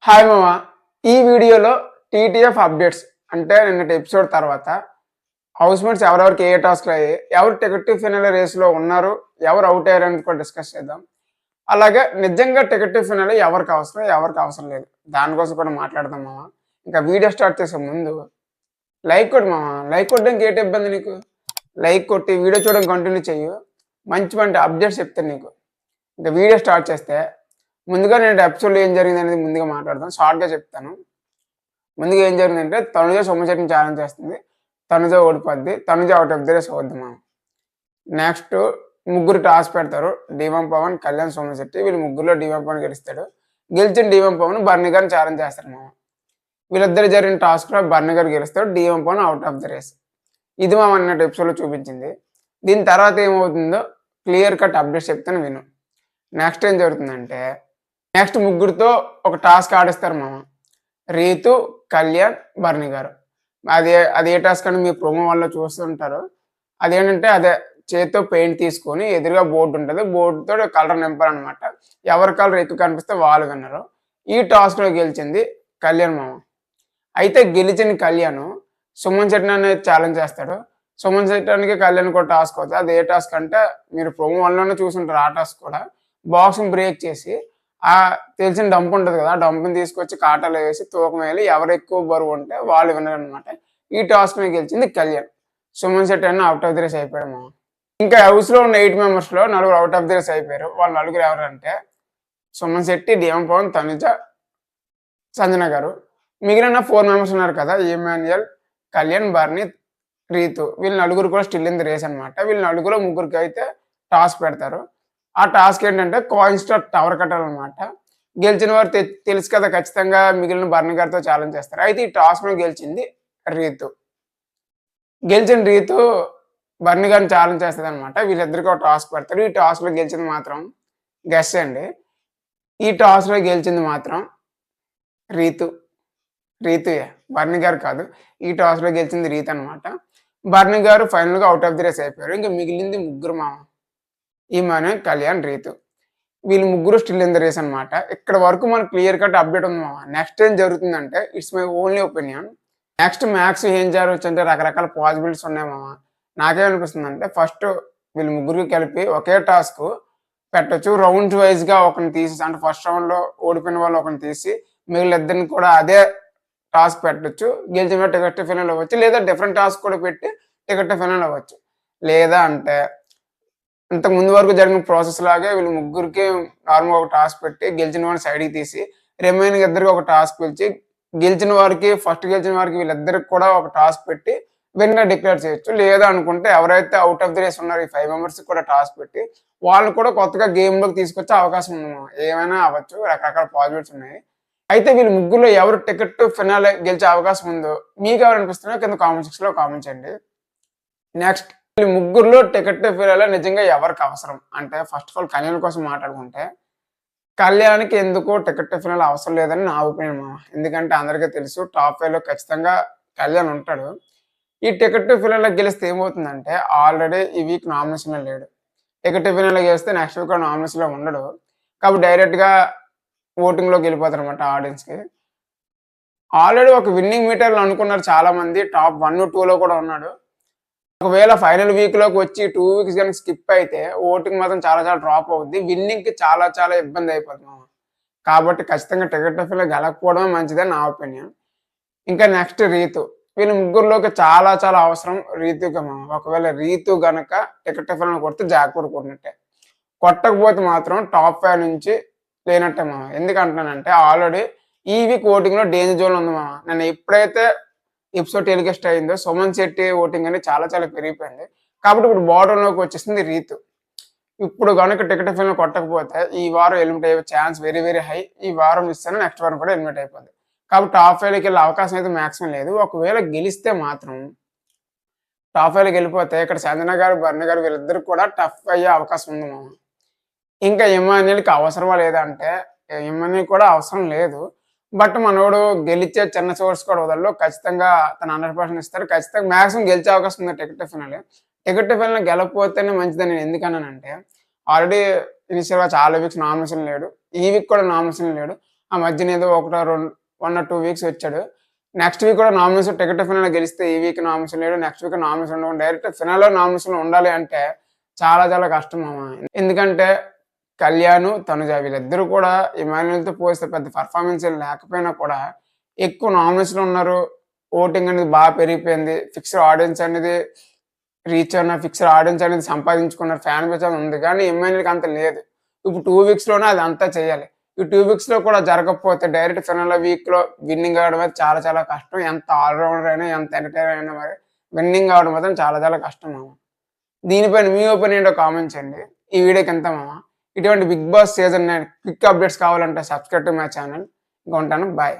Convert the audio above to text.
Hi మామ. ఈ వీడియోలో టీటీఎఫ్ అప్డేట్స్ అంటే నిన్నటి ఎపిసోడ్ తర్వాత హౌస్‌మేట్స్ ఎవరెవరికి ఏ టాస్క్‌లు అయ్యాయి, ఎవరు టికెట్ టు ఫినాలే రేస్‌లో ఉన్నారు, ఎవరు ఔట్ అయ్యారని కూడా డిస్కస్ చేద్దాం. అలాగే నిజంగా టికెట్ టు ఫినాలే ఎవరికి అవసరం, ఎవరికి అవసరం లేదు. దానికోసం కూడా మాట్లాడదాం మామ. ఇంకా వీడియో స్టార్ట్ చేసే ముందు లైక్ కొట్టు మామ. లైక్ కొట్టడానికి ఏంటి ఇబ్బంది నీకు? లైక్ కొట్టి వీడియో చూడడం కంటిన్యూ చెయ్యు. మంచి మంచి అప్డేట్స్ చెప్తాను నీకు. ఇంకా వీడియో స్టార్ట్ చేస్తే ముందుగా నేను ఎపిసోడ్‌లో ఏం జరిగిందనేది ముందుగా మాట్లాడదాం. షార్ట్‌గా చెప్తాను. ముందుగా ఏం జరిగిందంటే తనుజ సోమశెట్టిని ఛాలెంజ్ చేస్తుంది. తనుజ ఓడిపోద్ది. Tanuja out of the race అవుద్ది మామ. నెక్స్ట్ ముగ్గురు టాస్క్ పెడతారు. డీవం పవన్, కళ్యాణ్, సోమశెట్టి. వీళ్ళు ముగ్గురులో డీవం పవన్ గెలుస్తాడు. గెలిచిన డీవం పవన్ బర్నీ గారిని ఛాలెంజ్ చేస్తారు మామ. వీళ్ళిద్దరు జరిగిన టాస్క్‌లో బర్నీ గారు గెలుస్తాడు. డీవం Pavan out of the race. ఇది మామ నిన్నటి ఎపిసోడ్‌లో చూపించింది. దీని తర్వాత ఏమవుతుందో క్లియర్ కట్ అప్డేట్స్ చెప్తాను విను. నెక్స్ట్ ఏం జరుగుతుందంటే నెక్స్ట్ ముగ్గురితో ఒక టాస్క్ ఆడిస్తారు మామ. రీతు, కళ్యాణ్, బర్నీ గారు. అది ఏ టాస్క్ అని మీ ప్రోమో వల్ల చూస్తుంటారు. అదేంటంటే అదే చేత్తో పెయింట్ తీసుకొని ఎదురుగా బోర్డు ఉంటుంది. బోర్డుతో కలర్ నింపాలన్నమాట. ఎవరి కలర్ ఎక్కువ కనిపిస్తే వాళ్ళు విన్నరు. ఈ టాస్క్‌లో గెలిచింది కళ్యాణ్ మామ. అయితే గెలిచిన కళ్యాణ్ సుమన్ శెట్టిని అనేది ఛాలెంజ్ చేస్తాడు. సుమన్ శెట్టికి కళ్యాణ్ కూడా టాస్క్ అవుతుంది. అది ఏ టాస్క్ అంటే మీరు ప్రోమో వన్‌లోనే చూసుంటారు. ఆ టాస్క్ కూడా బాక్స్‌ని బ్రేక్ చేసి తెలిసిన డంప్ ఉంటది కదా! ఆ డంప్‌ని తీసుకొచ్చి కాటాలో వేసి తూకం వేయాలి. ఎవరు ఎక్కువ బరువు ఉంటే వాళ్ళు విన్నర్ అనమాట. ఈ టాస్క్‌ని గెలిచింది కళ్యాణ్. సుమన్ శెట్టి అన్న ఔట్ ఆఫ్ ది రేస్ అయిపోయాడు మామ. ఇంకా హౌస్‌లో ఉన్న 8 మెంబర్స్‌లో నలుగురు ఔట్ ఆఫ్ ది రేస్ అయిపోయారు. వాళ్ళు నలుగురు ఎవరంటే సుమన్ శెట్టి, డీవం పవన్, తనుజ, సంజన గారు. మిగిలిన 4 మెంబర్స్ ఉన్నారు కదా! ఇమాన్యుయల్, కళ్యాణ్, బర్నీ, రీతు. వీళ్ళు నలుగురు కూడా స్టిల్ ఇన్ ది రేస్ అనమాట. వీళ్ళు నలుగురులో ముగ్గురికైతే టాస్క్ పెడతారు. ఆ టాస్క్ ఏంటంటే కాయిన్స్‌తో టవర్ కట్టాలన్నమాట. గెలిచిన వారు తెలుసు కదా! ఖచ్చితంగా మిగిలిన బర్నీ గారితో ఛాలెంజ్ చేస్తారు. అయితే ఈ టాస్క్‌లో గెలిచింది రీతు. గెలిచిన రీతు బర్నీ గారిని ఛాలెంజ్ చేస్తదనమాట. వీళ్ళిద్దరికీ ఒక టాస్క్ పెడతారు. ఈ టాస్క్‌లో గెలిచింది మాత్రం గెస్ చేయండి. ఈ టాస్క్‌లో గెలిచింది మాత్రం రీతు. రీతుయే. బర్నీ గారు కాదు. ఈ టాస్క్‌లో గెలిచింది రీతు అనమాట. బర్నీ గారు ఫైనల్‌గా ఔట్ ఆఫ్ ది రేస్ అయిపోయారు. ఇంక మిగిలింది ముగ్గురు మామ. ఈమెనే కళ్యాణ్, రీతు. వీళ్ళు ముగ్గురు స్టిల్ ఇన్ ద రేస్ అనమాట. ఇక్కడ వరకు మనకు క్లియర్ కట్ అప్డేట్ ఉంది మామ. నెక్స్ట్ ఏం జరుగుతుందంటే it's my only opinion. Next max ఏం జరగొచ్చంటే రకరకాల పాసిబిలిటీస్ ఉన్నాయి మామ. నాకేమనిపిస్తుందంటే ఫస్ట్ వీళ్ళు ముగ్గురికి కలిపి ఒకే టాస్క్ పెట్టొచ్చు. రౌండ్స్ వైస్‌గా ఒకరిని తీసేసి అంటే ఫస్ట్ రౌండ్‌లో ఓడిపోయిన వాళ్ళు ఒకరిని తీసి మిగిలిన ఇద్దరిని కూడా అదే టాస్క్ పెట్టొచ్చు. గెలిచిన వాడు టికెట్ టు ఫైనల్ అవ్వచ్చు. లేదా డిఫరెంట్ టాస్క్ కూడా పెట్టి టికెట్ టు ఫైనల్ అవ్వచ్చు. లేదా అంటే ఇంతకు ముందు వరకు జరిగిన ప్రాసెస్ లాగే వీళ్ళు ముగ్గురికి నార్మల్‌గా ఒక టాస్క్ పెట్టి గెలిచిన వాడిని సైడ్‌కి తీసి రిమైనింగ్ ఇద్దరికి ఒక టాస్క్ పిలిచి ఫస్ట్ గెలిచిన వారికి వీళ్ళిద్దరికి కూడా ఒక టాస్క్ పెట్టి విన్నర్ డిక్లేర్ చేయొచ్చు. లేదా అనుకుంటే ఎవరైతే ఔట్ ఆఫ్ ది రేస్ ఉన్నారో ఈ 5 మెంబర్స్‌కి కూడా టాస్క్ పెట్టి వాళ్ళని కూడా కొత్తగా గేమ్‌లోకి తీసుకొచ్చే అవకాశం ఉంది మామ. ఏమైనా అవ్వచ్చు. రకరకాల పాసిబిలిటీస్ ఉన్నాయి. అయితే వీళ్ళు ముగ్గురులో ఎవరు టికెట్ టు ఫినాలే గెలిచే అవకాశం ఉందో మీకెవరనిపిస్తున్నాయో కింద కామెంట్ సెక్షన్‌లో కామెంట్ చేయండి. నెక్స్ట్ ఈ ముగ్గురులో టికెట్ టు ఫినాలే నిజంగా ఎవరికి అవసరం అంటే ఫస్ట్ ఆఫ్ ఆల్ కళ్యాణ్ కోసం మాట్లాడుకుంటే కళ్యాణ్‌కి ఎందుకో టికెట్ టు ఫినాలే అవసరం లేదని నా ఒపీనియన్ మామ. ఎందుకంటే అందరికీ తెలుసు టాప్ 5లో ఖచ్చితంగా కళ్యాణ్ ఉంటాడు. ఈ టికెట్ టు ఫినాలే గెలిస్తే ఏమవుతుందంటే ఆల్రెడీ ఈ వీక్ నామినేషన్‌లో లేడు. టికెట్ టు ఫినాలే గెలిస్తే నెక్స్ట్ వీక్ నామినేషన్‌లో ఉండడు. కాబట్టి డైరెక్ట్‌గా ఓటింగ్‌లోకి వెళ్ళిపోతారన్నమాట ఆడియన్స్‌కి. ఆల్రెడీ ఒక విన్నింగ్ మీటర్‌లో అనుకున్నారు చాలా మంది. టాప్ 1, 2లో కూడా ఉన్నాడు. ఒకవేళ ఫైనల్ వీక్‌లోకి వచ్చి 2 వీక్స్ గనుక స్కిప్ అయితే ఓటింగ్ మాత్రం చాలా చాలా డ్రాప్ అవుద్ది. విన్నింగ్‌కి చాలా చాలా ఇబ్బంది అయిపోద్ది మామ. కాబట్టి ఖచ్చితంగా టికెట్ టు ఫినాలే గెలకపోవడమే మంచిదని నా ఒపీనియన్. ఇంకా నెక్స్ట్ రీతు. వీళ్ళ ముగ్గురిలోకి చాలా చాలా అవసరం రీతుకే మామ. ఒకవేళ రీతు గనక టికెట్ టు ఫినాలే కొడితే జాక్‌పాట్ కొట్టినట్టే. కొట్టకపోతే మాత్రం టాప్ 5 నుంచి లేనట్టే మామ. ఎందుకంటున్నానంటే ఆల్రెడీ ఈ వీక్ ఓటింగ్‌లో డేంజర్ జోన్‌లో ఉంది మామ. నిన్న ఎప్పుడైతే ఎపిసోడ్ టెలికాస్ట్ అయిందో సుమన్ శెట్టి ఓటింగ్ అనేది చాలా చాలా పెరిగిపోయింది. కాబట్టి ఇప్పుడు బార్డర్‌లోకి వచ్చేసింది రీతు. ఇప్పుడు గనుక టికెట్ టు ఫైనల్ కొట్టకపోతే ఈ వారం ఎలిమినేట్ అయ్యే ఛాన్స్ వెరీ వెరీ హై. ఈ వారం మిస్ అయినా నెక్స్ట్ వారం కూడా ఎలిమినేట్ అయిపోద్ది. కాబట్టి టాప్ 5లోకి వెళ్ళే అవకాశం అయితే మాక్సిమం లేదు. ఒకవేళ గెలిస్తే మాత్రం టాప్ 5లోకి వెళ్ళిపోతే ఇక్కడ సంజన గారు, బర్నీ గారు వీళ్ళిద్దరికి కూడా టఫ్ అయ్యే అవకాశం ఉంది మామ. ఇంకా ఇమాన్యుయల్‌కి అవసరమా లేదా అంటే ఇమాన్యుయల్ కూడా అవసరం లేదు. బట్ మనోడు గెలిచే చిన్న సోర్స్ కూడా వదలడు. ఖచ్చితంగా తను 100% ఇస్తాడు. ఖచ్చితంగా మాక్సిమం గెలిచే అవకాశం ఉంది ticket to final. Ticket to final గెలవకపోతేనే మంచిదని నేను ఎందుకన్నానంటే ఆల్రెడీ ఇనిషియల్‌గా చాలా వీక్స్ నామినేషన్ లేడు. ఈ వీక్ కూడా నామినేషన్ లేడు. ఆ మధ్యన ఏదో 1 or 2 వీక్స్ వచ్చాడు. నెక్స్ట్ వీక్ కూడా నామినేషన్ టికెట్ ఫినాలే గెలిస్తే ఈ వీక్ నామినేషన్ లేడు. నెక్స్ట్ వీక్ నామినేషన్ ఉండవు. డైరెక్ట్ ఫినాల్‌లో నామినేషన్ ఉండాలి అంటే చాలా చాలా కష్టం మామ. ఎందుకంటే కళ్యాణ్, తనుజ వీళ్ళిద్దరూ కూడా ఇమాన్యుయల్‌తో పోలిస్తే పెద్ద పెర్ఫార్మన్స్ ఏం లేకపోయినా కూడా ఎక్కువ నామినేషన్‌లో ఉన్నారు. ఓటింగ్ అనేది బాగా పెరిగిపోయింది. ఫిక్స్డ్ ఆడియన్స్ అనేది ఫిక్స్డ్ ఆడియన్స్ అనేది సంపాదించుకున్నారు. ఫ్యాన్ బేస్ అనేది ఉంది. కానీ ఇమాన్యుయల్‌కి అంత లేదు. ఇప్పుడు 2 వీక్స్‌లోనే అదంతా చేయాలి. ఈ 2 వీక్స్‌లో కూడా జరగకపోతే డైరెక్ట్ ఫినాల్ వీక్‌లో విన్నింగ్ అవ్వడం అయితే చాలా చాలా కష్టం. ఎంత ఆల్‌రౌండర్ అయినా, ఎంత ఎంటర్‌టైనర్ అయినా మరి విన్నింగ్ అవ్వడం మాత్రం చాలా చాలా కష్టం మామ. దీనిపైన మీ ఒపీనియన్ ఏంటో కామెంట్ చేయండి. ఈ వీడియోకి ఎంత మామ. ఇటువంటి Bigg Boss season 9 quick updates కావాలంటే సబ్స్క్రైబ్ టు మై ఛానల్. ఇంకా ఉంటాను. బాయ్.